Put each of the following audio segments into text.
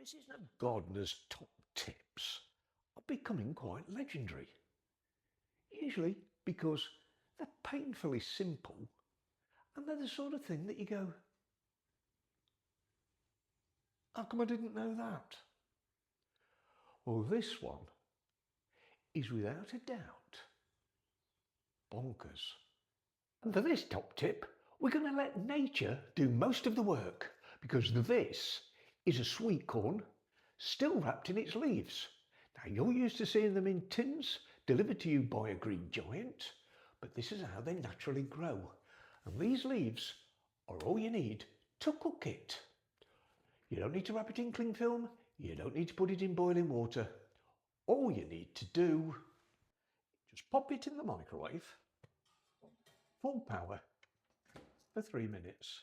Mrs. Gardener's top tips are becoming quite legendary. Usually because they're painfully simple and they're the sort of thing that you go, how come I didn't know that? Well, this one is without a doubt bonkers. And for this top tip, we're going to let nature do most of the work because this is a sweet corn still wrapped in its leaves. Now, you're used to seeing them in tins delivered to you by a green giant, but this is how they naturally grow. And these leaves are all you need to cook it. You don't need to wrap it in cling film. You don't need to put it in boiling water. All you need to do, just pop it in the microwave, full power, for 3 minutes.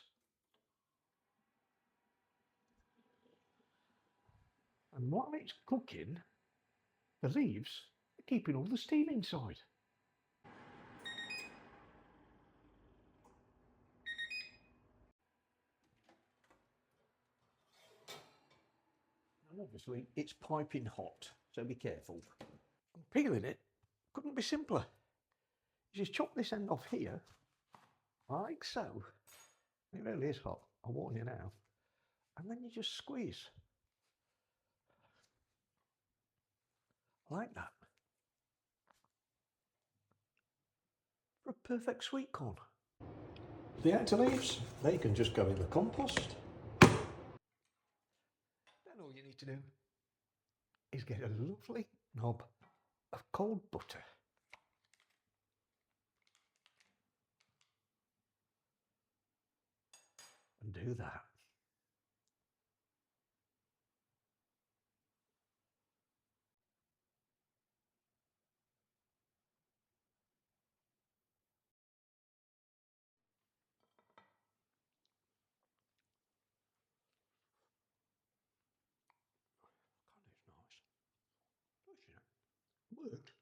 And while it's cooking, the leaves are keeping all the steam inside. And obviously it's piping hot, so be careful. And peeling it couldn't be simpler. You just chop this end off here, like so. It really is hot, I'll warn you now. And then you just squeeze. Like that. For a perfect sweet corn. The outer leaves, they can just go in the compost. Then all you need to do is get a lovely knob of cold butter. And do that. God, it's nice. Does you know? Worked.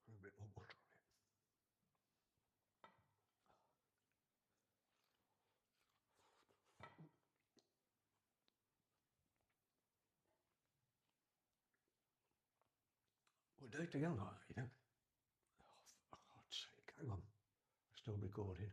A bit more butter on it. We're day to go like that, you know. Oh, for God's sake, hang on. I'm still recording.